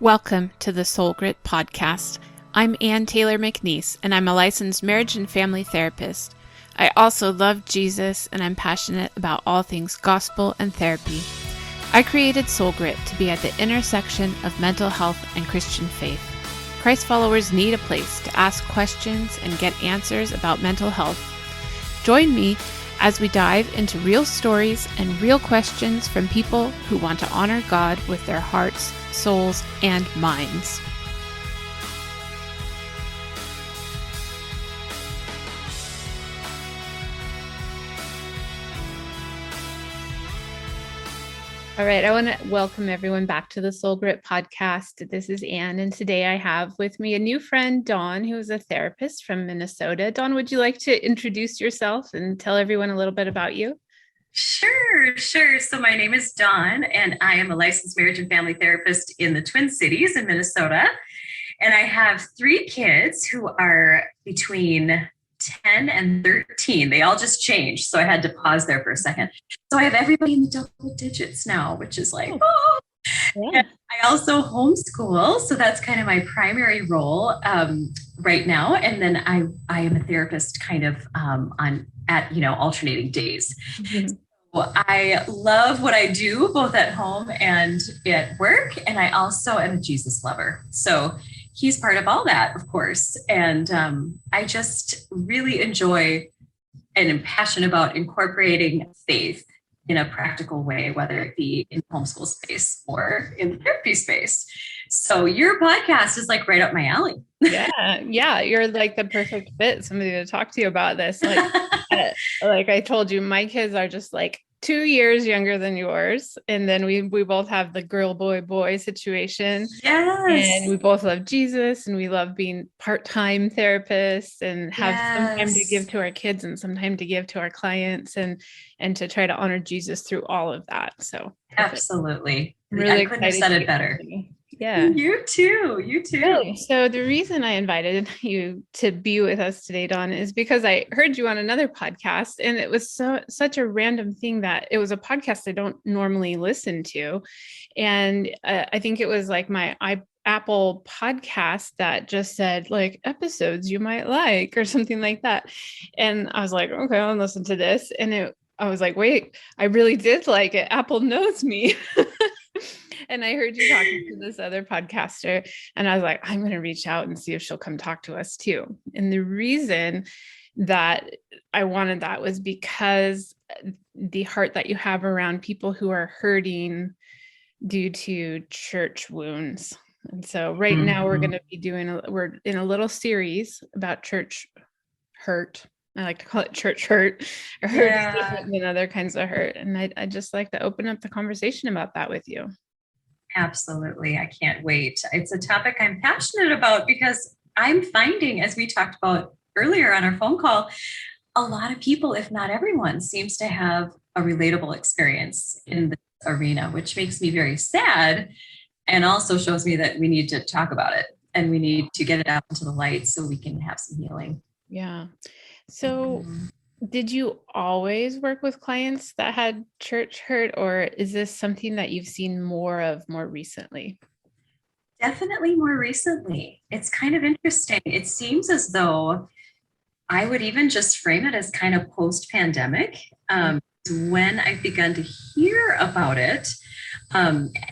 Welcome to the Soul Grit podcast. I'm Ann Taylor McNeese, and I'm a licensed marriage and family therapist. I also love Jesus, and I'm passionate about all things gospel and therapy. I created Soul Grit to be at the intersection of mental health and Christian faith. Christ followers need a place to ask questions and get answers about mental health. Join me as we dive into real stories and real questions from people who want to honor God with their hearts, souls, and minds. All right, I want to welcome everyone back to the Soul Grit podcast. This is Anne, and today I have with me a new friend, Dawn, who is a therapist from Minnesota. Dawn, would you like to introduce yourself and tell everyone a little bit about you? Sure. So my name is Dawn, and I am a licensed marriage and family therapist in the Twin Cities in Minnesota. And I have 3 kids who are between 10 and 13. They all just changed. So I had to pause there for a second. So I have everybody in the double digits now, which is like, oh. Yeah. And I also homeschool. So that's kind of my primary role right now. And then I am a therapist kind of at alternating days. Mm-hmm. So I love what I do both at home and at work. And I also am a Jesus lover. So he's part of all that, of course. And I just really enjoy and am passionate about incorporating faith in a practical way, whether it be in homeschool space or in the therapy space. So your podcast is like right up my alley. Yeah. You're like the perfect fit, somebody to talk to you about this. Like I told you, my kids are just like 2 years younger than yours. And then we both have the girl, boy situation. Yes. And we both love Jesus, and we love being part-time therapists and have some time to give to our kids and some time to give to our clients and to try to honor Jesus through all of that. So absolutely. Really I couldn't have said it better. Yeah. You too. Really? So the reason I invited you to be with us today, Dawn, is because I heard you on another podcast, and it was such a random thing that it was a podcast I don't normally listen to. And I think it was like my Apple podcast that just said like episodes you might like or something like that. And I was like, okay, I'll listen to this. And I was like, wait, I really did like it. Apple knows me. And I heard you talking to this other podcaster, and I was like, I'm going to reach out and see if she'll come talk to us too. And the reason that I wanted that was because the heart that you have around people who are hurting due to church wounds. And so right now we're going to be we're in a little series about church hurt. I like to call it church hurt. Hurt is different than other kinds of hurt. And I just like to open up the conversation about that with you. Absolutely. I can't wait. It's a topic I'm passionate about because I'm finding, as we talked about earlier on our phone call, a lot of people, if not everyone, seems to have a relatable experience in this arena, which makes me very sad and also shows me that we need to talk about it and we need to get it out into the light so we can have some healing. Yeah. So did you always work with clients that had church hurt, or is this something that you've seen more of more recently? Definitely more recently. It's kind of interesting. It seems as though I would even just frame it as kind of post-pandemic. When I've begun to hear about it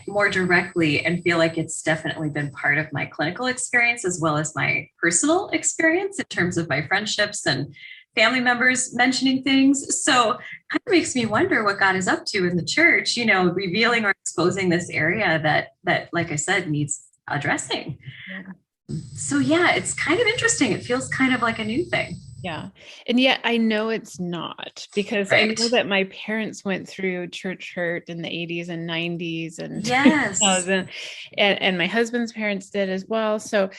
more directly and feel like it's definitely been part of my clinical experience as well as my personal experience in terms of my friendships and family members mentioning things. So it kind of makes me wonder what God is up to in the church, revealing or exposing this area that, like I said, needs addressing. Yeah. So yeah, it's kind of interesting. It feels kind of like a new thing. Yeah. And yet I know it's not, because I know that my parents went through church hurt in the 80s and 90s and yes. 2000, and my husband's parents did as well. So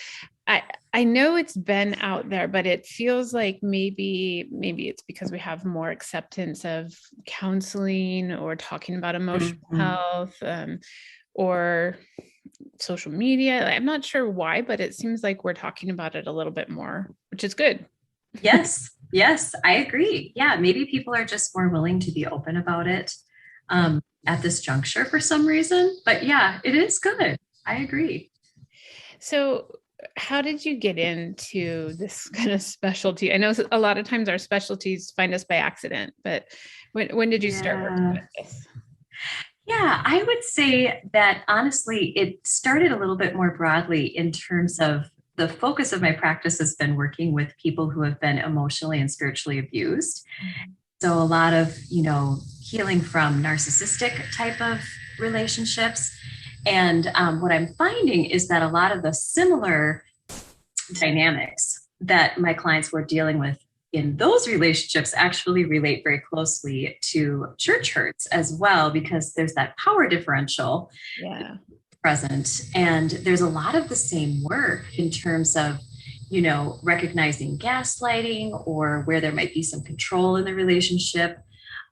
I know it's been out there, but it feels like maybe it's because we have more acceptance of counseling or talking about emotional health, or social media. I'm not sure why, but it seems like we're talking about it a little bit more, which is good. Yes, I agree. Yeah, maybe people are just more willing to be open about it at this juncture for some reason. But yeah, it is good. I agree. So, how did you get into this kind of specialty? I know a lot of times our specialties find us by accident, but when did you start working Yeah. with this? Yeah, I would say that honestly, it started a little bit more broadly in terms of the focus of my practice has been working with people who have been emotionally and spiritually abused. So a lot of, healing from narcissistic type of relationships. And what I'm finding is that a lot of the similar dynamics that my clients were dealing with in those relationships actually relate very closely to church hurts as well, because there's that power differential Yeah. present. And there's a lot of the same work in terms of, recognizing gaslighting or where there might be some control in the relationship,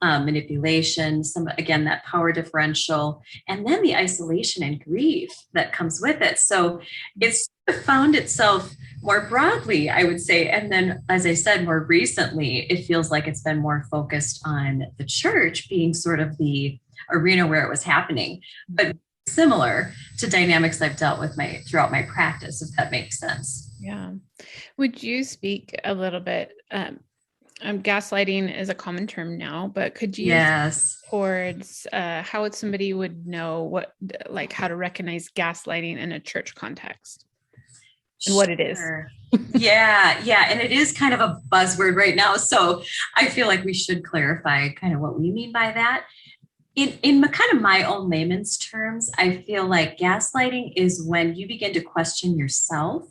manipulation, again, that power differential, and then the isolation and grief that comes with it. So it's found itself more broadly, I would say. And then, as I said, more recently, it feels like it's been more focused on the church being sort of the arena where it was happening, but similar to dynamics I've dealt with throughout my practice, if that makes sense. Yeah. Would you speak a little bit? Gaslighting is a common term now, but could you Yes. towards how somebody would know how to recognize gaslighting in a church context and what it is? Sure. Yeah. And it is kind of a buzzword right now. So I feel like we should clarify kind of what we mean by that. In kind of my own layman's terms, I feel like gaslighting is when you begin to question yourself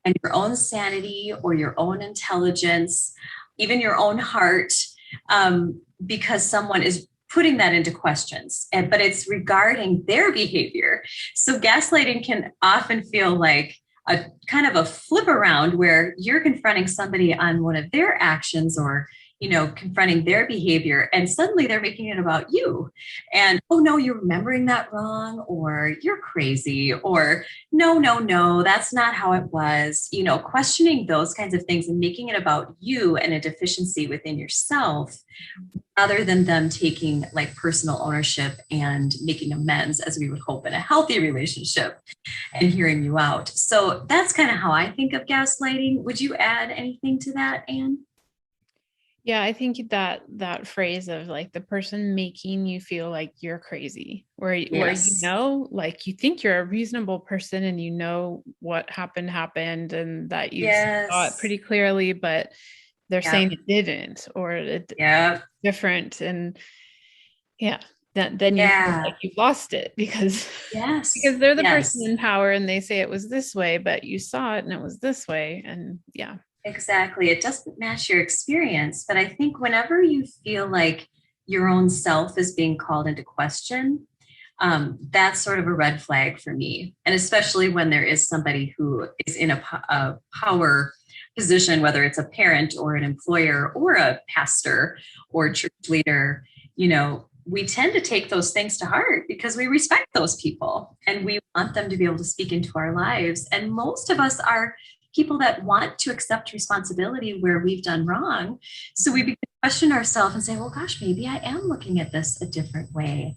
and your own sanity or your own intelligence, even your own heart, because someone is putting that into questions, but it's regarding their behavior. So gaslighting can often feel like a kind of a flip around where you're confronting somebody on one of their actions or confronting their behavior, and suddenly they're making it about you. And, oh no, you're remembering that wrong, or you're crazy, or no, that's not how it was, questioning those kinds of things and making it about you and a deficiency within yourself, rather than them taking like personal ownership and making amends, as we would hope in a healthy relationship, and hearing you out. So that's kind of how I think of gaslighting. Would you add anything to that, Anne? Yeah, I think that phrase of like the person making you feel like you're crazy, where Yes. like you think you're a reasonable person and what happened and that you saw it Yes. pretty clearly, but they're Yep. saying it didn't or it's Yep. different. And yeah, then you feel Yeah. like you've lost it because Yes. because they're the person Yes. in power and they say it was this way, but you saw it and it was this way. And yeah. Exactly. It doesn't match your experience. But I think whenever you feel like your own self is being called into question, that's sort of a red flag for me. And especially when there is somebody who is in a power position, whether it's a parent or an employer or a pastor or church leader, we tend to take those things to heart because we respect those people and we want them to be able to speak into our lives. And most of us are people that want to accept responsibility where we've done wrong. So we begin to question ourselves and say, well, gosh, maybe I am looking at this a different way.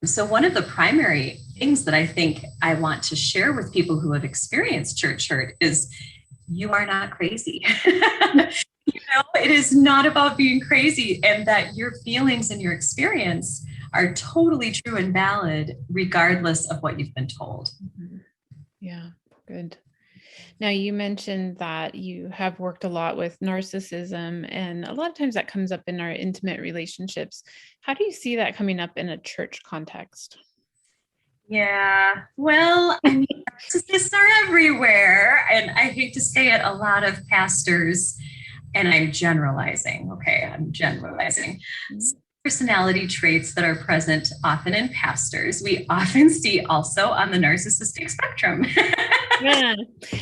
So one of the primary things that I think I want to share with people who have experienced church hurt is you are not crazy. It is not about being crazy, and that your feelings and your experience are totally true and valid, regardless of what you've been told. Yeah, good. Now, you mentioned that you have worked a lot with narcissism, and a lot of times that comes up in our intimate relationships. How do you see that coming up in a church context? Yeah, well, I mean, narcissists are everywhere. And I hate to say it, a lot of pastors, and I'm generalizing, okay, I'm generalizing. Personality traits that are present often in pastors, we often see also on the narcissistic spectrum. Yeah.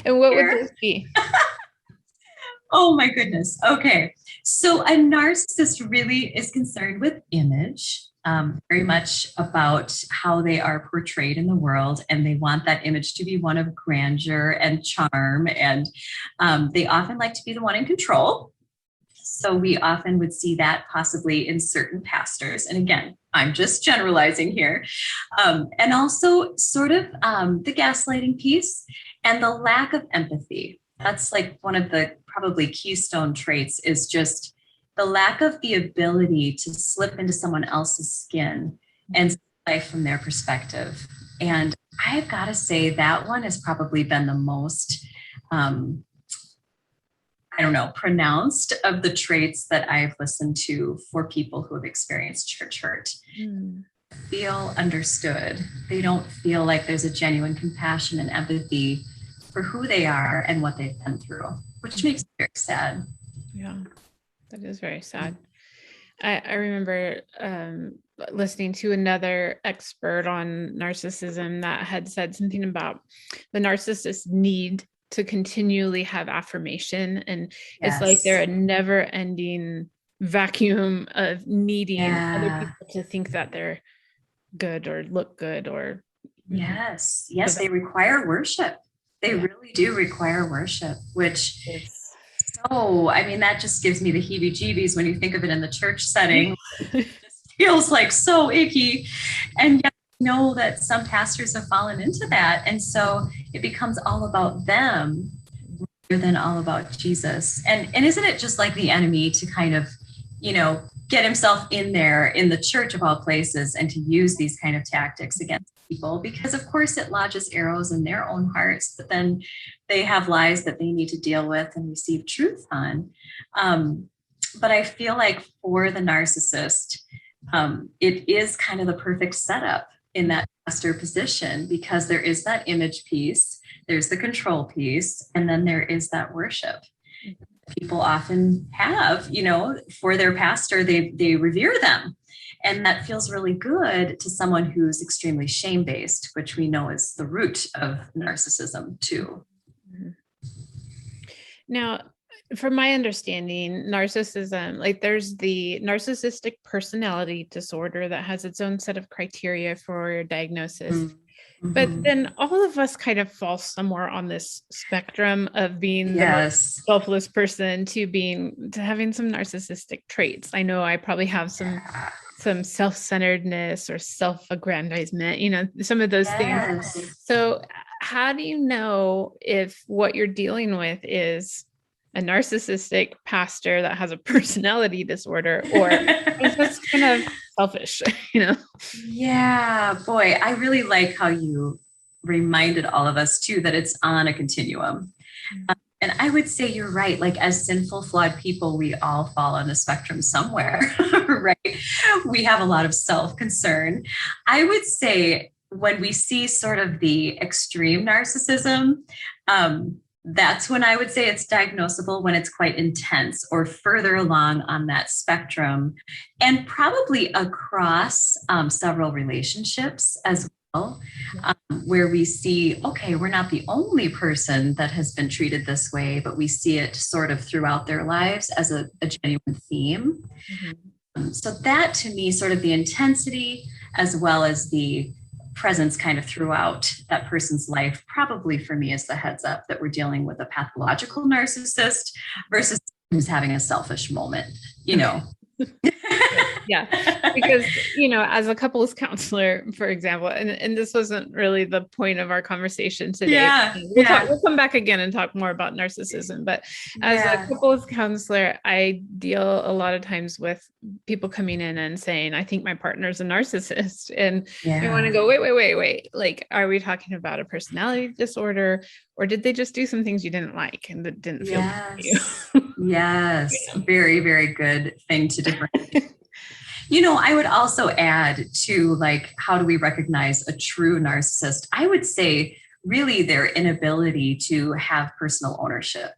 And what would Here. those be? Oh my goodness. Okay. So a narcissist really is concerned with image, very much about how they are portrayed in the world. And they want that image to be one of grandeur and charm. And they often like to be the one in control. So we often would see that possibly in certain pastors. And again, I'm just generalizing here. And also sort of the gaslighting piece and the lack of empathy. That's like one of the probably keystone traits, is just the lack of the ability to slip into someone else's skin and see life from their perspective. And I've got to say that one has probably been the most, pronounced of the traits that I've listened to for people who have experienced church hurt. Feel understood. They don't feel like there's a genuine compassion and empathy for who they are and what they've been through, which makes me very sad. Yeah, that is very sad. I remember listening to another expert on narcissism that had said something about the narcissist's need to continually have affirmation. And it's like they're a never ending vacuum of needing other people to think that they're good or look good or. Yes, they require worship. They really do require worship, which that just gives me the heebie-jeebies when you think of it in the church setting. It just feels like so icky. And yet I know that some pastors have fallen into that. And so it becomes all about them rather than all about Jesus. And isn't it just like the enemy to kind of, get himself in there in the church of all places and to use these kind of tactics against people, because of course it lodges arrows in their own hearts, but then they have lies that they need to deal with and receive truth on. But I feel like for the narcissist, it is kind of the perfect setup in that pastor position, because there is that image piece, there's the control piece, and then there is that worship. People often have, for their pastor, they revere them. And that feels really good to someone who's extremely shame-based, which we know is the root of narcissism too. Now, from my understanding, narcissism, like there's the narcissistic personality disorder that has its own set of criteria for diagnosis. But then all of us kind of fall somewhere on this spectrum of being the most selfless person to having some narcissistic traits. I know I probably have some self-centeredness or self-aggrandizement, some of those things. So how do you know if what you're dealing with is a narcissistic pastor that has a personality disorder, or is just kind of selfish, Yeah, boy, I really like how you reminded all of us too that it's on a continuum. And I would say you're right. Like, as sinful, flawed people, we all fall on the spectrum somewhere, right? We have a lot of self-concern. I would say when we see sort of the extreme narcissism, that's when I would say it's diagnosable, when it's quite intense or further along on that spectrum, and probably across several relationships as well, where we see, okay, we're not the only person that has been treated this way, but we see it sort of throughout their lives as a genuine theme. So that, to me, sort of the intensity as well as the presence kind of throughout that person's life, probably for me is the heads up that we're dealing with a pathological narcissist versus who's having a selfish moment, Yeah, because, as a couples counselor, for example, and this wasn't really the point of our conversation today. We'll come back again and talk more about narcissism. But as a couples counselor, I deal a lot of times with people coming in and saying, I think my partner's a narcissist. And I want to go, wait. Like, are we talking about a personality disorder, or did they just do some things you didn't like and that didn't feel good to you? Yes. Very, very good thing to differentiate. I would also add to, like, how do we recognize a true narcissist? I would say really their inability to have personal ownership.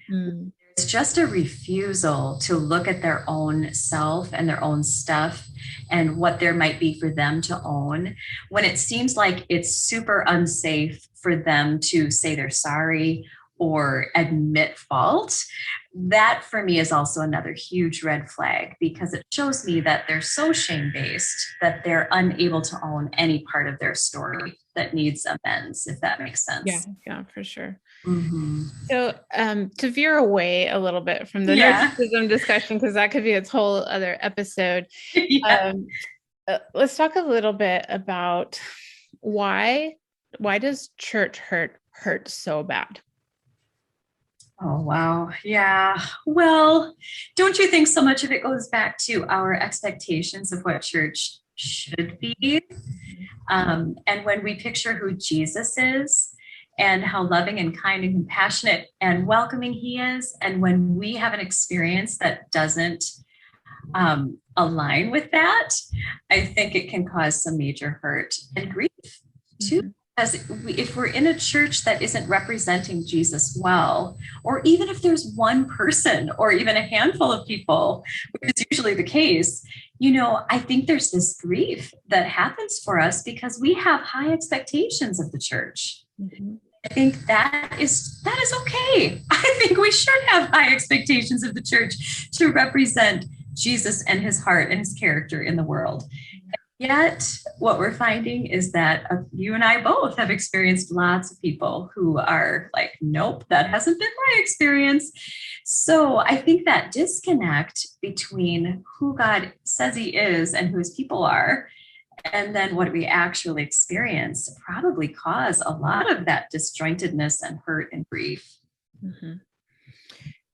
It's just a refusal to look at their own self and their own stuff and what there might be for them to own, when it seems like it's super unsafe for them to say they're sorry or admit fault. That for me is also another huge red flag, because it shows me that they're so shame-based that they're unable to own any part of their story. that needs amends, if that makes Yeah, sense. yeah, for sure. Mm-hmm. So, to veer away a little bit from the Yeah. narcissism discussion, because that could be its whole other episode, Yeah. um, let's talk a little bit about why why does church hurt so bad? Oh, wow. Yeah. Well, don't you think so much of it goes back to our expectations of what church should be? And when we picture who Jesus is and how loving and kind and compassionate and welcoming he is, and when we have an experience that doesn't align with that, I think it can cause some major hurt and grief too. Mhm. Because if we're in a church that isn't representing Jesus well, or even if there's one person or even a handful of people, which is usually the case, I think there's this grief that happens for us because we have high expectations of the church. Mhm. I think that is okay. I think we should have high expectations of the church to represent Jesus and his heart and his character in the world. Yet, what we're finding is that you and I both have experienced lots of people who are like, nope, that hasn't been my experience. So I think that disconnect between who God says he is and who his people are, and then what we actually experience, probably cause a lot of that disjointedness and hurt and grief. Mhm.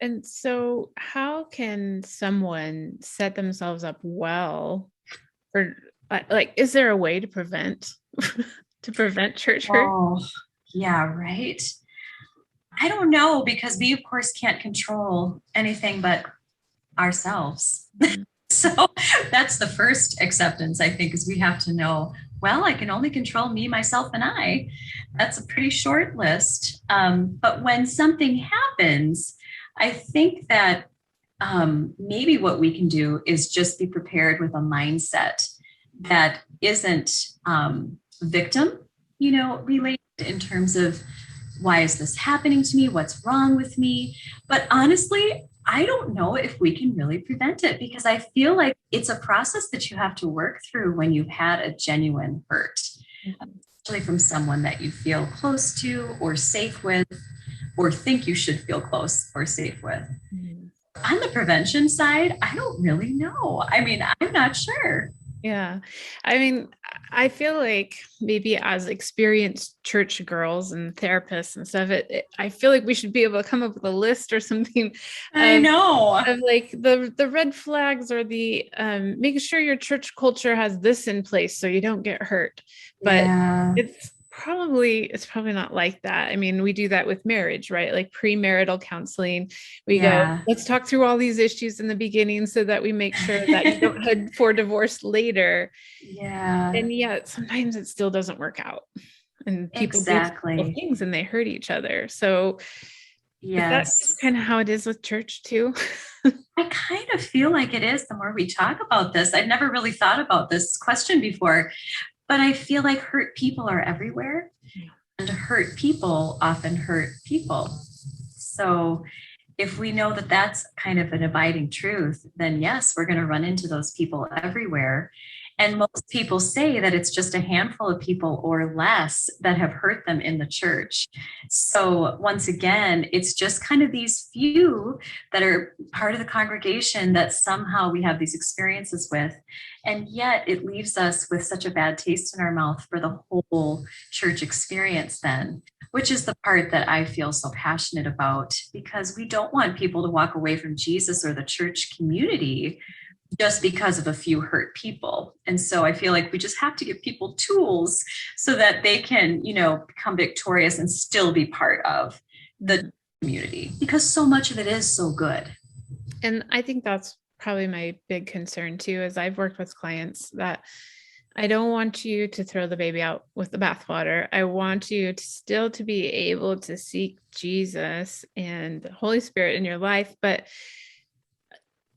And so, how can someone set themselves up well for like? Is there a way to prevent to prevent church hurt? Oh, yeah, right. I don't know because we, of course, can't control anything but ourselves. Mhm. So that's the first acceptance, I think, is we have to know, well, I can only control me, myself, and I. That's a pretty short list. But when something happens, I think that maybe what we can do is just be prepared with a mindset that isn't victim, related in terms of why is this happening to me? What's wrong with me? But honestly, I don't know if we can really prevent it because I feel like it's a process that you have to work through when you've had a genuine hurt, Mhm. especially from someone that you feel close to or safe with, or think you should feel close or safe with. Mhm. On the prevention side, I don't really know. I mean, I'm not sure. Yeah. I mean, I feel like maybe as experienced church girls and therapists and stuff, I feel like we should be able to come up with a list or something I of know. like the red flags or the making sure your church culture has this in place so you don't get hurt. But Yeah. it's probably not like that. I mean, we do that with marriage, right? Like premarital counseling. We go, Yeah. let's talk through all these issues in the beginning so that we make sure that you don't head for divorce later. Yeah. And yet sometimes it still doesn't work out. And people do terrible Exactly. things and they hurt each other. So is that Yes. kind of how it is with church too? I kind of feel like it is the more we talk about this. I've never really thought about this question before, but I feel like hurt people are everywhere Yeah. and hurt people often hurt people. So if we know that that's kind of an abiding truth, then yes, we're going to run into those people everywhere. And most people say that it's just a handful of people or less that have hurt them in the church. So, once again, it's just kind of these few that are part of the congregation that somehow we have these experiences with. And yet it leaves us with such a bad taste in our mouth for the whole church experience, then, which is the part that I feel so passionate about because we don't want people to walk away from Jesus or the church community just because of a few hurt people. And so I feel like we just have to give people tools so that they can, become victorious and still be part of the Mhm. community because so much of it is so good. And I think that's probably my big concern too, is I've worked with clients that I don't want you to throw the baby out with the bathwater. I want you to still to be able to seek Jesus and the Holy Spirit in your life. But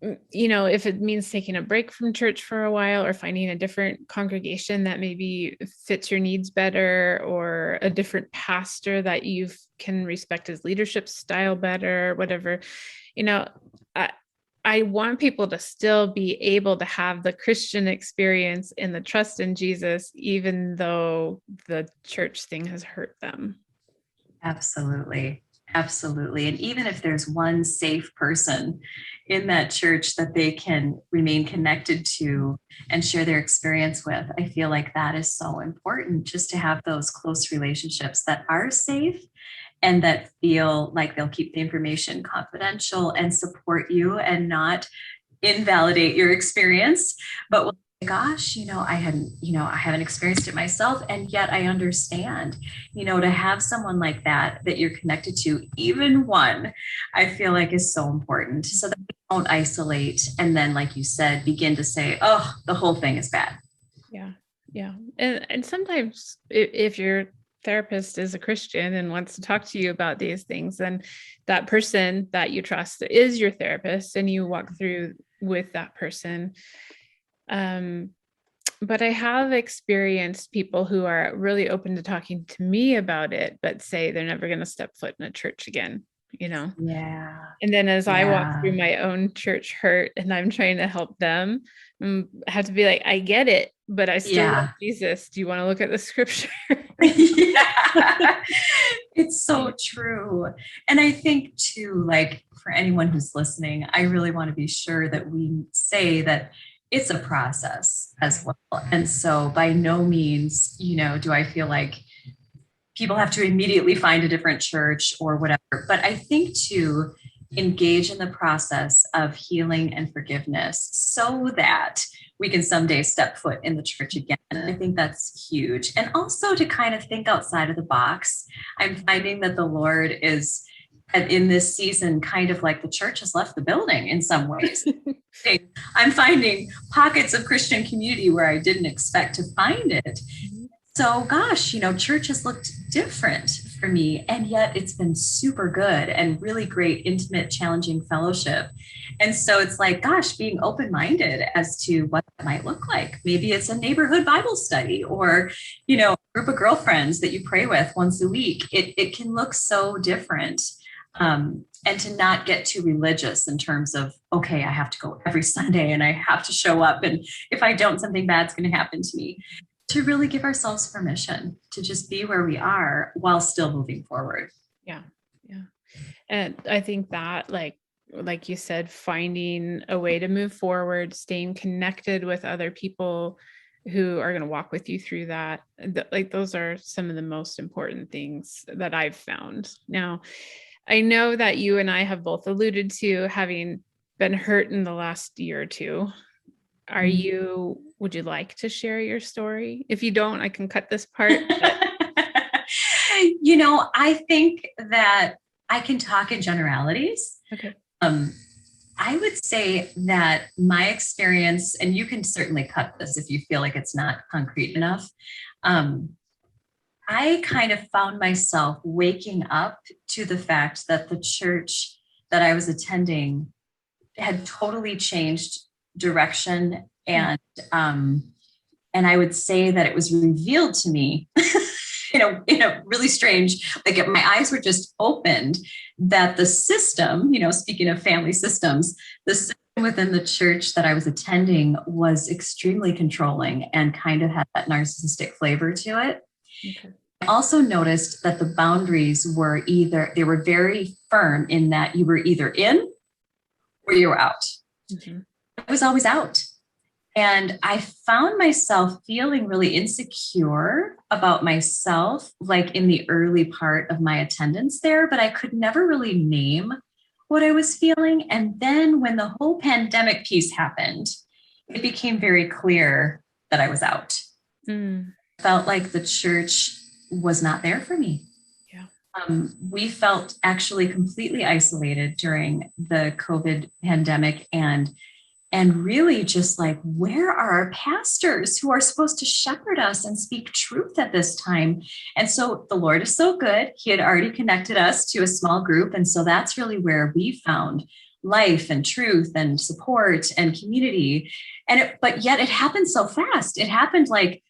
if it means taking a break from church for a while or finding a different congregation that maybe fits your needs better or a different pastor that you can respect his leadership style better, whatever, you know, I, I want people to still be able to have the Christian experience and the trust in Jesus, even though the church thing has hurt them. Absolutely. Absolutely. And even if there's one safe person in that church that they can remain connected to and share their experience with, I feel like that is so important, just to have those close relationships that are safe and that feel like they'll keep the information confidential and support you and not invalidate your experience, but will say, gosh, I haven't experienced it myself, and yet I understand. To have someone like that you're connected to, even one, I feel like is so important, so that we don't isolate and then, like you said, begin to say, oh, the whole thing is bad. Yeah. And sometimes if your therapist is a Christian and wants to talk to you about these things, then that person that you trust is your therapist, and you walk through with that person. But I have experienced people who are really open to talking to me about it, but say they're never going to step foot in a church again, Yeah. And then as I walk through my own church hurt and I'm trying to help them, I have to be like, I get it, but I still love Jesus. Do you want to look at the scripture? Yeah. It's so true. And I think too, like, for anyone who's listening, I really want to be sure that we say that it's a process as well. And so by no means, do I feel like people have to immediately find a different church or whatever. But I think to engage in the process of healing and forgiveness so that we can someday step foot in the church again. And I think that's huge. And also to kind of think outside of the box. I'm finding that the Lord is, in this season, kind of like the church has left the building in some ways. I'm finding pockets of Christian community where I didn't expect to find it. So gosh, church has looked different for me, and yet it's been super good and really great, intimate, challenging fellowship. And so it's like, gosh, being open-minded as to what that might look like. Maybe it's a neighborhood Bible study, or, a group of girlfriends that you pray with once a week. It can look so different. And to not get too religious in terms of, okay, I have to go every Sunday and I have to show up, and if I don't, something bad's going to happen to me. To really give ourselves permission to just be where we are while still moving forward. Yeah. And I think that, like you said, finding a way to move forward, staying connected with other people who are going to walk with you through that, like those are some of the most important things that I've found. Now, I know that you and I have both alluded to having been hurt in the last year or two. Would you like to share your story? If you don't, I can cut this part. I think that I can talk in generalities. Okay. I would say that my experience, and you can certainly cut this if you feel like it's not concrete enough. I kind of found myself waking up to the fact that the church that I was attending had totally changed direction. And I would say that it was revealed to me in a really strange, like my eyes were just opened, that the system, speaking of family systems, the system within the church that I was attending was extremely controlling and kind of had that narcissistic flavor to it. Okay. I also noticed that the boundaries were they were very firm in that you were either in or you were out. Mm-hmm. I was always out. And I found myself feeling really insecure about myself, like in the early part of my attendance there, but I could never really name what I was feeling. And then when the whole pandemic piece happened, it became very clear that I was out. I felt like the church was not there for me. Yeah. We felt actually completely isolated during the COVID pandemic, and really just like, where are our pastors who are supposed to shepherd us and speak truth at this time? And so the Lord is so good. He had already connected us to a small group. And so that's really where we found life and truth and support and community. But yet it happened so fast. It happened like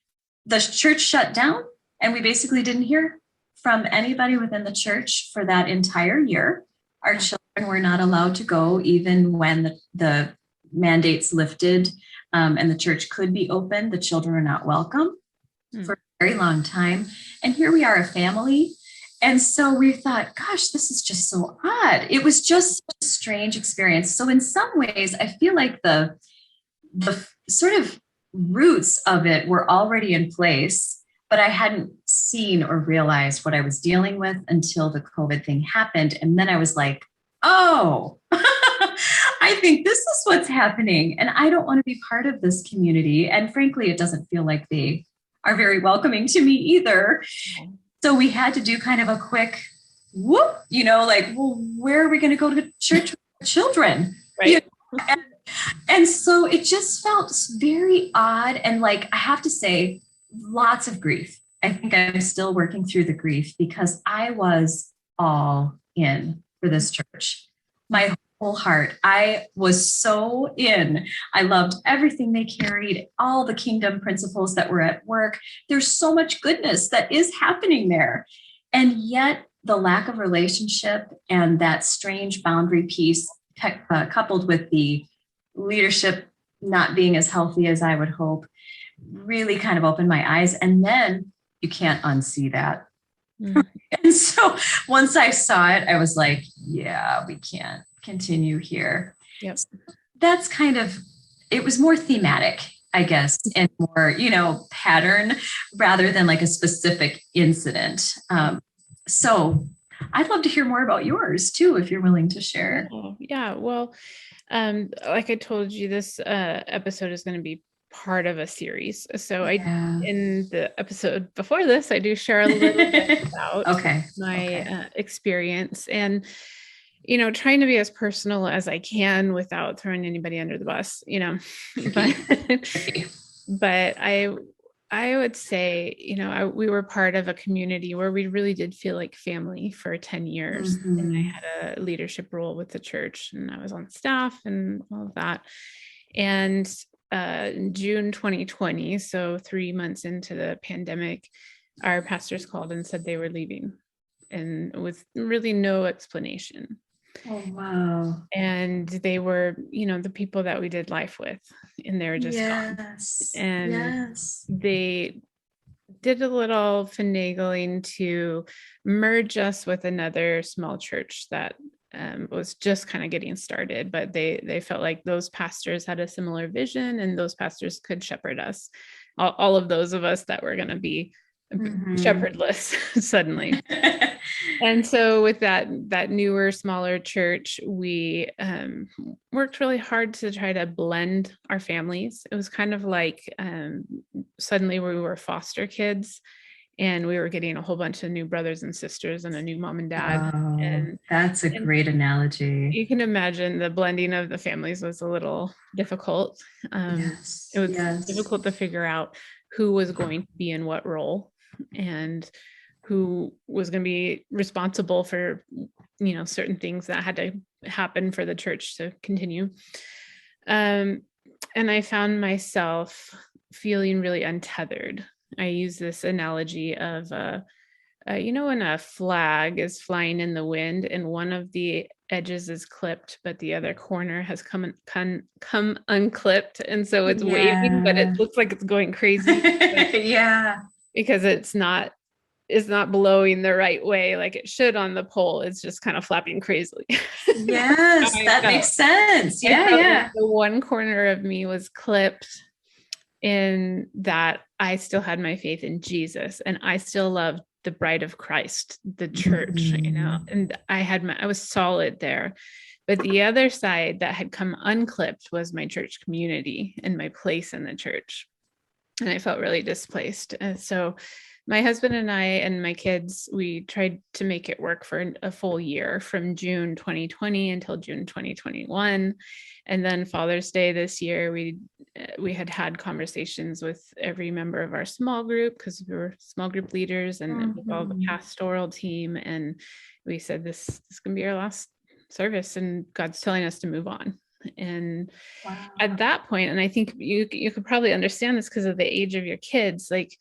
the church shut down, and we basically didn't hear from anybody within the church for that entire year. Our children and we're not allowed to go even when the mandates lifted, and the church could be open. The children are not welcome for a very long time. And here we are, a family. And so we thought, gosh, this is just so odd. It was just a strange experience. So in some ways, I feel like the sort of roots of it were already in place, but I hadn't seen or realized what I was dealing with until the COVID thing happened. And then I was like, oh, I think this is what's happening. And I don't want to be part of this community. And frankly, it doesn't feel like they are very welcoming to me either. So we had to do kind of a quick whoop, like, well, where are we going to go to church with children? Right. And so it just felt very odd. And like, I have to say, lots of grief. I think I'm still working through the grief because I was all in for this church. My whole heart. I was so in. I loved everything they carried, all the kingdom principles that were at work. There's so much goodness that is happening there. And yet the lack of relationship and that strange boundary piece, coupled with the leadership not being as healthy as I would hope, really kind of opened my eyes. And then you can't unsee that. And so once I saw it, I was like, yeah, we can't continue here. Yep. So that's kind of, it was more thematic, I guess, and more, pattern rather than like a specific incident. So I'd love to hear more about yours too, if you're willing to share. Yeah. Well, like I told you, this episode is going to be part of a series. So in the episode before this, I do share a little bit about my experience and, trying to be as personal as I can without throwing anybody under the bus, but I would say, we were part of a community where we really did feel like family for 10 years. And I had a leadership role with the church and I was on staff and all of that. And in June 2020, so 3 months into the pandemic, our pastors called and said they were leaving and with really no explanation. Oh, wow. And they were, the people that we did life with, and they were just gone. And they did a little finagling to merge us with another small church that was just kind of getting started, but they felt like those pastors had a similar vision and those pastors could shepherd us, all of those of us that were going to be shepherdless suddenly. And so with that newer, smaller church, we worked really hard to try to blend our families. It was kind of like suddenly we were foster kids and we were getting a whole bunch of new brothers and sisters and a new mom and dad. Oh, and that's a great analogy. You can imagine the blending of the families was a little difficult. It was difficult to figure out who was going to be in what role and who was going to be responsible for, certain things that had to happen for the church to continue. And I found myself feeling really untethered. I use this analogy of, when a flag is flying in the wind and one of the edges is clipped, but the other corner has come unclipped. And so it's waving, but it looks like it's going crazy. Because it's not blowing the right way like it should on the pole. It's just kind of flapping crazily. Yes, that makes sense. Yeah. The one corner of me was clipped in that I still had my faith in Jesus and I still loved the bride of Christ, the church, and I was solid there. But the other side that had come unclipped was my church community and my place in the church. And I felt really displaced. And so my husband and I and my kids, we tried to make it work for a full year from June 2020 until June 2021. And then Father's Day this year, we had conversations with every member of our small group because we were small group leaders and with all the pastoral team. And we said, this is going to be our last service and God's telling us to move on. And at that point, and I think you could probably understand this because of the age of your kids, like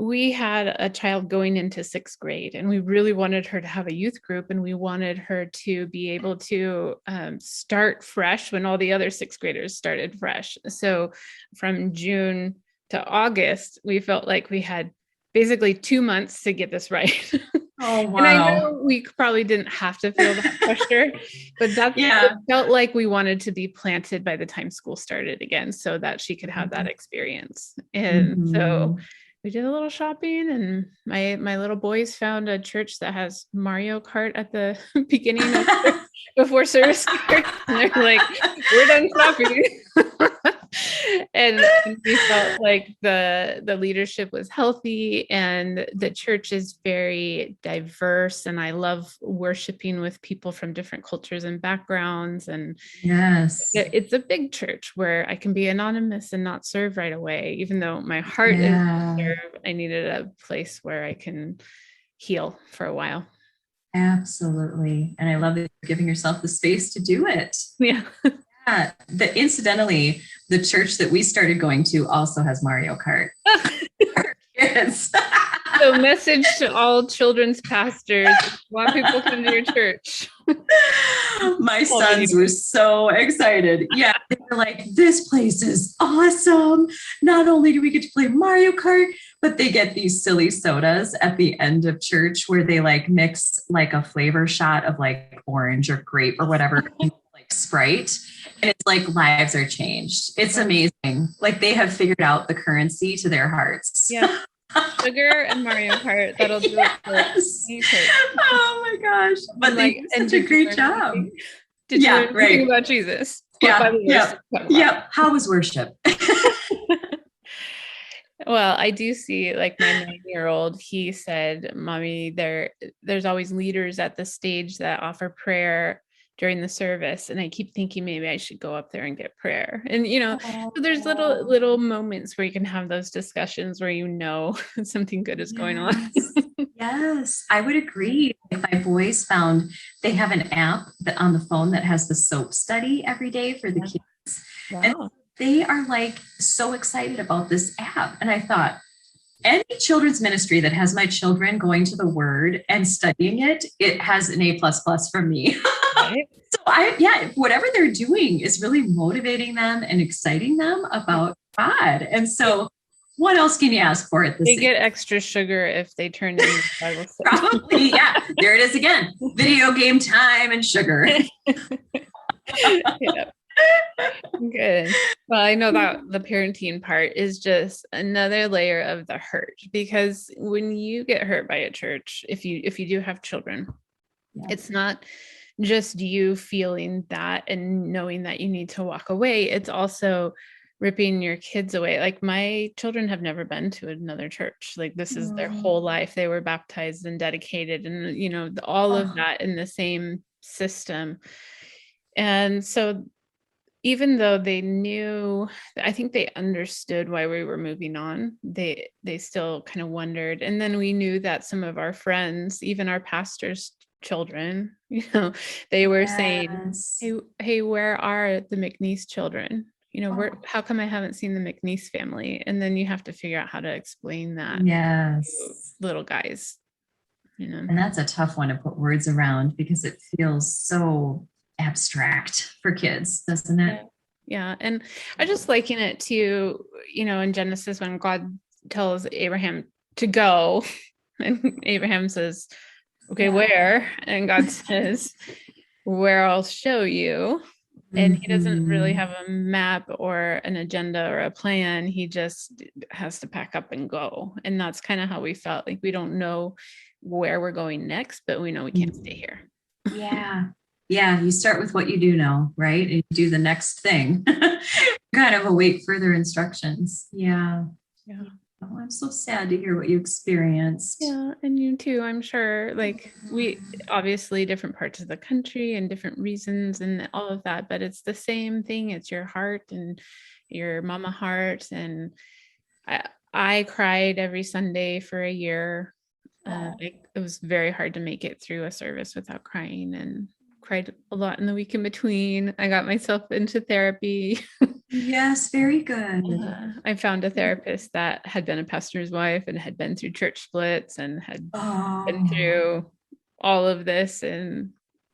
we had a child going into 6th grade, and we really wanted her to have a youth group, and we wanted her to be able to start fresh when all the other 6th graders started fresh. So from June to August, we felt like we had basically 2 months to get this right. Oh, And I wow. know we probably didn't have to feel that pressure, but it Yeah. felt like we wanted to be planted by the time school started again so that she could have that experience. And so Mhm. we did a little shopping, and my little boys found a church that has Mario Kart at the beginning of before service starts. And they're like, we're done shopping. And we felt like the leadership was healthy, and the church is very diverse, and I love worshiping with people from different cultures and backgrounds. And Yes. it's a big church where I can be anonymous and not serve right away, even though my heart is to Yeah. serve. I needed a place where I can heal for a while. Absolutely. And I love that you're giving yourself the space to do it. Yeah. Yeah. Incidentally, the church that we started going to also has Mario Kart. Kids. So message to all children's pastors, if you want people to come to your church. My sons were so excited. Yeah, they were like, this place is awesome. Not only do we get to play Mario Kart, but they get these silly sodas at the end of church where they like mix like a flavor shot of like orange or grape or whatever, like Sprite. And it's like lives are changed. It's amazing. Like they have figured out the currency to their hearts. Yeah. Sugar and Mario Kart. That'll do yes. it for Oh my gosh. But they do such a great job. Did you learn anything about Jesus? Yeah. How was worship? Well, I do see like my 9-year-old, he said, Mommy, there's always leaders at the stage that offer prayer during the service. And I keep thinking maybe I should go up there and get prayer. And, so there's little moments where you can have those discussions where something good is going on. Yes, I would agree. My boys found they have an app on the phone that has the soap study every day for the kids. Wow. And they are like so excited about this app. And I thought, any children's ministry that has my children going to the word and studying it has an A++ from me. Right. So whatever they're doing is really motivating them and exciting them about God. And so what else can you ask for at this age? They get extra sugar if they turn in the Bible study. Probably, yeah. There it is again. Video game time and sugar. Yeah. Good. Well, I know that the parenting part is just another layer of the hurt, because when you get hurt by a church, if you do have children, it's not just you feeling that and knowing that you need to walk away. It's also ripping your kids away. Like my children have never been to another church. Like this is their whole life. They were baptized and dedicated and, all of that in the same system. And so even though they knew, I think they understood why we were moving on, they still kind of wondered. And then we knew that some of our friends, even our pastor's children, they were saying, hey, where are the McNeese children? How come I haven't seen the McNeese family? And then you have to figure out how to explain that to little guys. And that's a tough one to put words around because it feels so abstract for kids, doesn't it? Yeah. And I just liken it to, in Genesis, when God tells Abraham to go, and Abraham says, okay, where? And God says, where I'll show you. And he doesn't really have a map or an agenda or a plan. He just has to pack up and go. And that's kind of how we felt. Like we don't know where we're going next, but we know we can't stay here. Yeah, you start with what you do know, right? And you do the next thing. Kind of await further instructions. Yeah. Oh, I'm so sad to hear what you experienced. Yeah, and you too, I'm sure. Like we obviously different parts of the country and different reasons and all of that, but it's the same thing. It's your heart and your mama heart. And I cried every Sunday for a year. It was very hard to make it through a service without crying, and cried a lot in the week in between. I got myself into therapy. Yes, very good. I found a therapist that had been a pastor's wife and had been through church splits and had been Oh, through all of this. And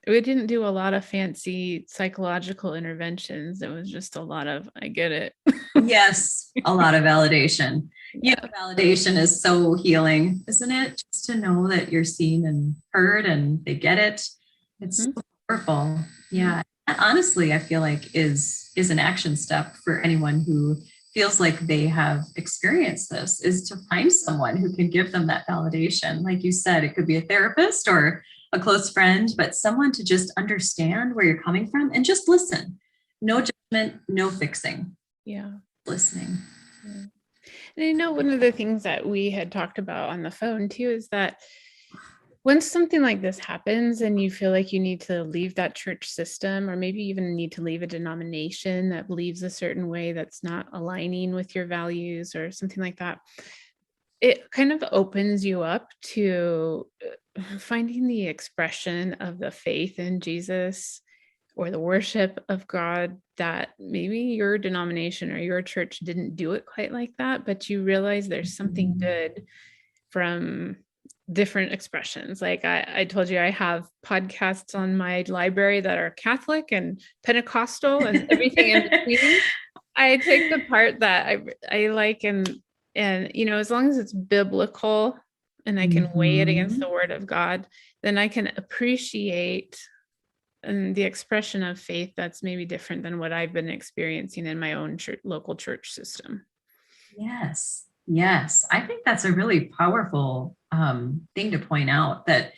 we didn't do a lot of fancy psychological interventions. It was just a lot of, I get it. yes, a lot of validation. You Yeah. know, validation is so healing, isn't it? Just to know that you're seen and heard and they get it. It's Mhm. so powerful. Yeah. That honestly, I feel like is an action step for anyone who feels like they have experienced this, is to find someone who can give them that validation. Like you said, it could be a therapist or a close friend, but someone to just understand where you're coming from and just listen. No judgment, no fixing, Yeah. listening. Yeah. And I know one of the things that we had talked about on the phone too is that when something like this happens and you feel like you need to leave that church system, or maybe even need to leave a denomination that believes a certain way that's not aligning with your values or something like that, it kind of opens you up to finding the expression of the faith in Jesus or the worship of God that maybe your denomination or your church didn't do it quite like that, but you realize there's something good from different expressions. Like I told you, I have podcasts on my library that are Catholic and Pentecostal and everything in between. I take the part that I like, and as long as it's biblical and I can weigh it against Mhm. the word of God, then I can appreciate the expression of faith that's maybe different than what I've been experiencing in my own local church system. Yes, yes. I think that's a really powerful thing to point out that,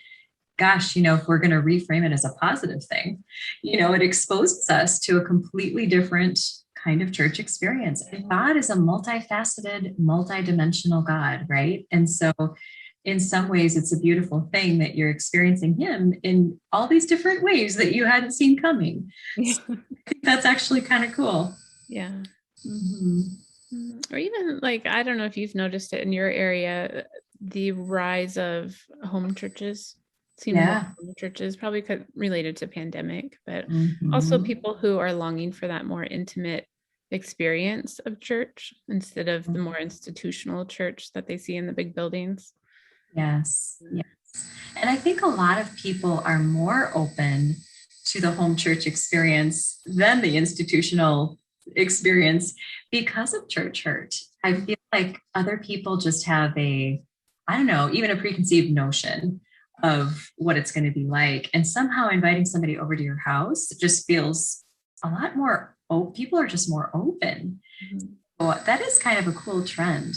gosh, if we're going to reframe it as a positive thing, it exposes us to a completely different kind of church experience. And God is a multifaceted, multidimensional God, right? And so, in some ways, it's a beautiful thing that you're experiencing Him in all these different ways that you hadn't seen coming. Yeah. So, I think that's actually kind of cool. Yeah. Mhm. Or even like, I don't know if you've noticed it in your area, the rise of home churches. Seen more Yeah. home churches, probably related to pandemic, but also Mhm. people who are longing for that more intimate experience of church instead of the more institutional church that they see in the big buildings. Yes, yes. And I think a lot of people are more open to the home church experience than the institutional experience because of church hurt. I feel like other people just have I don't know, even a preconceived notion of what it's going to be like. And somehow inviting somebody over to your house just feels a lot more, people are just more open. Mhm. So that is kind of a cool trend.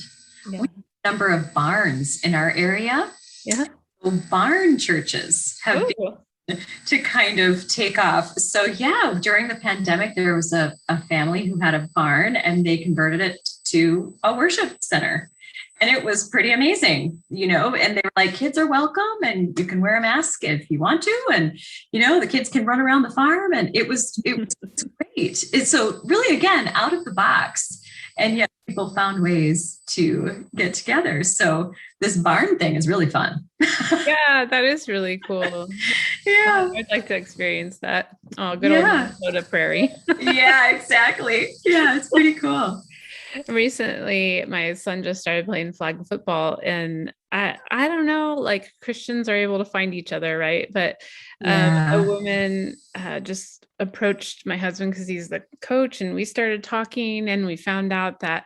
We Yeah. have a number of barns in our area. Yeah. So barn churches have Oh, been to kind of take off. So yeah, during the pandemic, there was a family who had a barn and they converted it to a worship center. And it was pretty amazing, and they were like, kids are welcome and you can wear a mask if you want to. And, the kids can run around the farm. And it was great. So really, again, out of the box. And yet people found ways to get together. So this barn thing is really fun. yeah, that is really cool. Yeah. I'd like to experience that. Oh, good old Yeah. Minnesota prairie. Yeah, exactly. Yeah, it's pretty cool. Recently, my son just started playing flag football, and I don't know, like Christians are able to find each other, right? But a Yeah. woman just approached my husband because he's the coach, and we started talking, and we found out that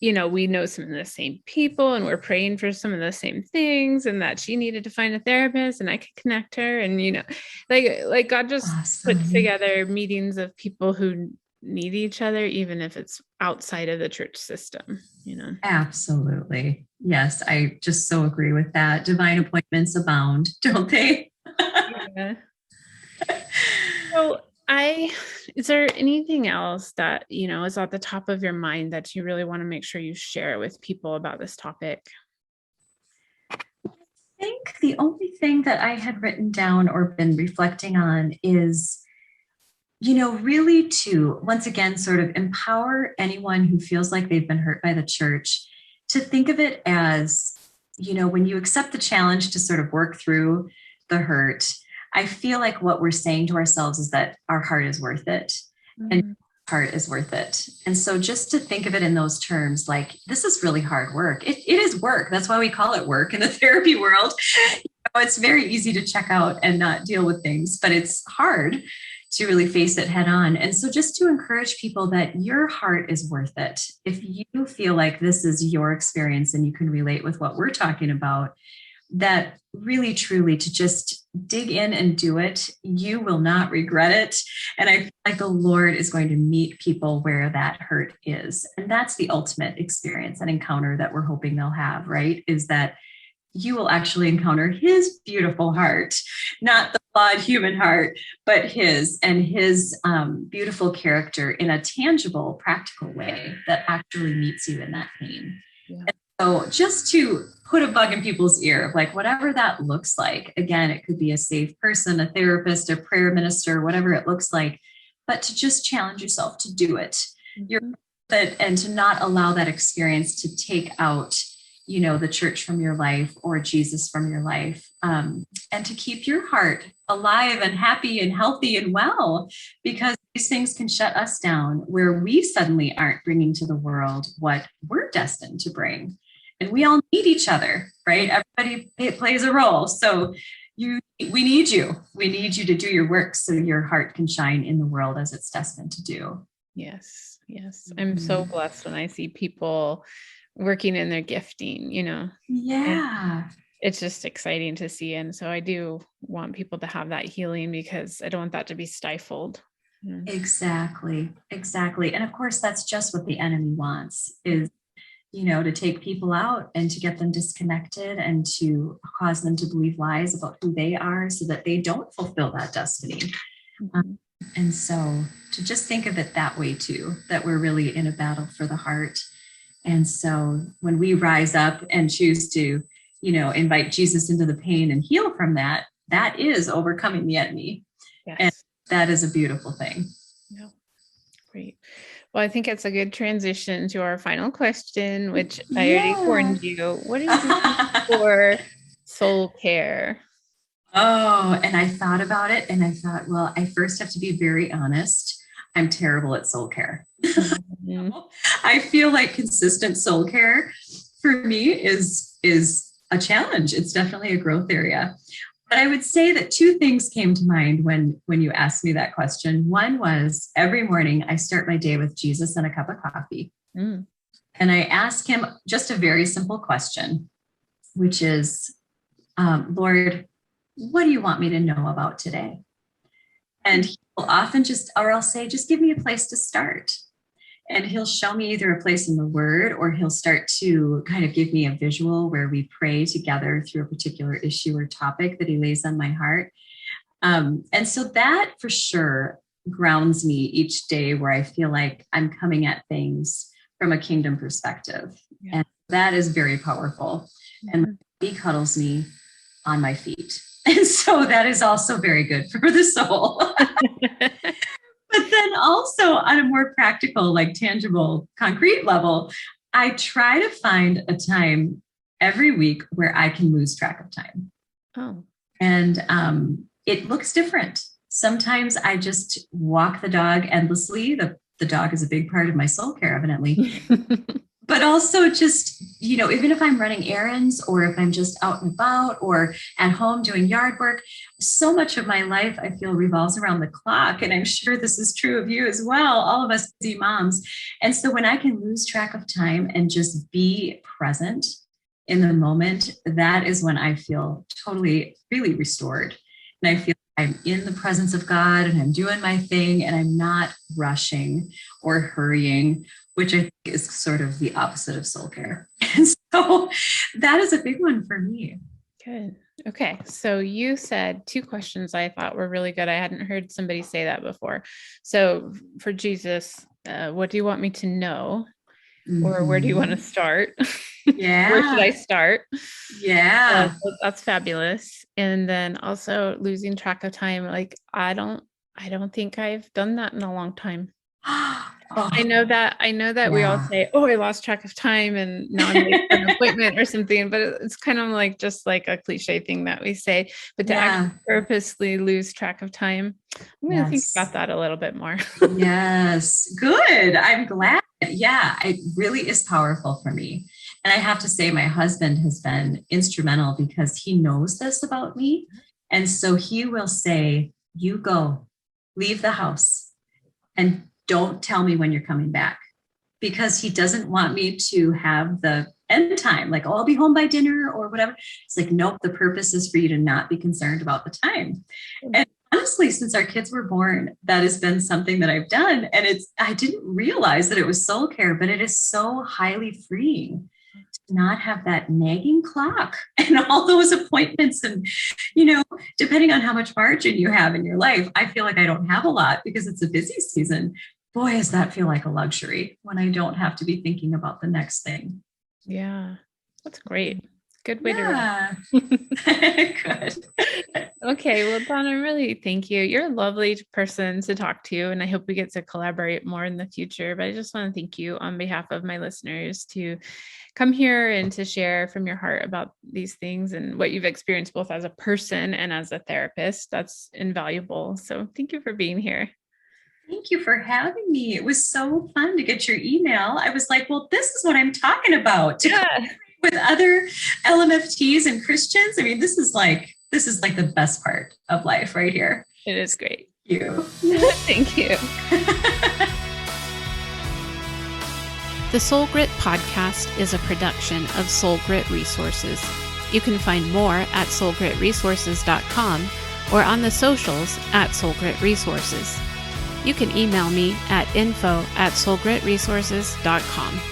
we know some of the same people and we're praying for some of the same things, and that she needed to find a therapist and I could connect her. And like God just puts Awesome. together meetings of people who need each other, even if it's outside of the church system. Absolutely. Yes, I just so agree with that. Divine appointments abound, don't they? Yeah. So is there anything else that, is at the top of your mind that you really want to make sure you share with people about this topic? I think the only thing that I had written down or been reflecting on is, really to once again sort of empower anyone who feels like they've been hurt by the church to think of it as, when you accept the challenge to sort of work through the hurt, I feel like what we're saying to ourselves is that our heart is worth it. And Mm. heart is worth it. And so just to think of it in those terms, like this is really hard work. It is work. That's why we call it work in the therapy world. It's very easy to check out and not deal with things, but it's hard to really face it head on. And so just to encourage people that your heart is worth it. If you feel like this is your experience and you can relate with what we're talking about, that really truly to just dig in and do it, you will not regret it. And I feel like the Lord is going to meet people where that hurt is. And that's the ultimate experience and encounter that we're hoping they'll have, right? Is that you will actually encounter his beautiful heart, not the flawed human heart, but his and his beautiful character in a tangible, practical way that actually meets you in that pain. Yeah. So just to put a bug in people's ear, like whatever that looks like, again, it could be a safe person, a therapist, a prayer minister, whatever it looks like, but to just challenge yourself to do it. And to not allow that experience to take out, the church from your life or Jesus from your life, and to keep your heart alive and happy and healthy and well, because these things can shut us down where we suddenly aren't bringing to the world what we're destined to bring. And we all need each other, right? Everybody plays a role. So we need you. We need you to do your work so your heart can shine in the world as it's destined to do. Yes. I'm so blessed when I see people working in their gifting, Yeah. And it's just exciting to see. And so I do want people to have that healing because I don't want that to be stifled. Exactly. And of course, that's just what the enemy wants is, to take people out and to get them disconnected and to cause them to believe lies about who they are so that they don't fulfill that destiny. And so to just think of it that way too, that we're really in a battle for the heart. And so when we rise up and choose to, invite Jesus into the pain and heal from that, that is overcoming the enemy. Yes. And that is a beautiful thing. Yeah. Great. Well, I think it's a good transition to our final question, which I already warned you. What is for soul care? Oh, and I thought about it and I thought, well, I first have to be very honest. I'm terrible at soul care. I feel like consistent soul care for me is a challenge. It's definitely a growth area. But I would say that two things came to mind when you asked me that question. One was every morning I start my day with Jesus and a cup of coffee. And I ask him just a very simple question, which is, Lord, what do you want me to know about today? And he will often I'll say, just give me a place to start. And he'll show me either a place in the word, or he'll start to kind of give me a visual where we pray together through a particular issue or topic that he lays on my heart. And so that for sure grounds me each day where I feel like I'm coming at things from a kingdom perspective. Yeah. And that is very powerful. And he cuddles me on my feet. And so that is also very good for the soul. But then also on a more practical, like tangible, concrete level, I try to find a time every week where I can lose track of time. Oh. And it looks different. Sometimes I just walk the dog endlessly. The dog is a big part of my soul care, evidently. But also just, even if I'm running errands or if I'm just out and about or at home doing yard work, so much of my life I feel revolves around the clock. And I'm sure this is true of you as well, all of us busy moms. And so when I can lose track of time and just be present in the moment, that is when I feel totally, really restored. And I feel I'm in the presence of God and I'm doing my thing and I'm not rushing or hurrying, which I think is sort of the opposite of soul care. And so that is a big one for me. Good. Okay. So you said two questions I thought were really good. I hadn't heard somebody say that before. So for Jesus, what do you want me to know? Or where do you want to start? Yeah. Where should I start? Yeah. So that's fabulous. And then also losing track of time. Like, I don't think I've done that in a long time. I know that we all say, oh, I lost track of time and now I'm late for an appointment or something, but it's kind of just like a cliche thing that we say, but to actually purposely lose track of time. I'm going to think Yes. about that a little bit more. Yes. Good. I'm glad. Yeah, it really is powerful for me. And I have to say, my husband has been instrumental because he knows this about me. And so he will say, you go, leave the house, and don't tell me when you're coming back, because he doesn't want me to have the end time, like, oh, I'll be home by dinner or whatever. It's like, nope, the purpose is for you to not be concerned about the time. And honestly, since our kids were born, that has been something that I've done. And I didn't realize that it was soul care, but it is so highly freeing to not have that nagging clock and all those appointments. And, depending on how much margin you have in your life, I feel like I don't have a lot because it's a busy season. Boy, does that feel like a luxury when I don't have to be thinking about the next thing. Yeah, that's great. Good way to Good. Okay. Well, Donna, really thank you. You're a lovely person to talk to, and I hope we get to collaborate more in the future. But I just want to thank you on behalf of my listeners to come here and to share from your heart about these things and what you've experienced both as a person and as a therapist. That's invaluable. So thank you for being here. Thank you for having me. It was so fun to get your email. I was like, well, this is what I'm talking about. Yeah. With other LMFTs and Christians. I mean, this is like the best part of life right here. It is great. Thank you. Thank you. The Soul Grit podcast is a production of Soul Grit Resources. You can find more at soulgritresources.com or on the socials at Soul Grit Resources. You can email me at info@soulgritresources.com.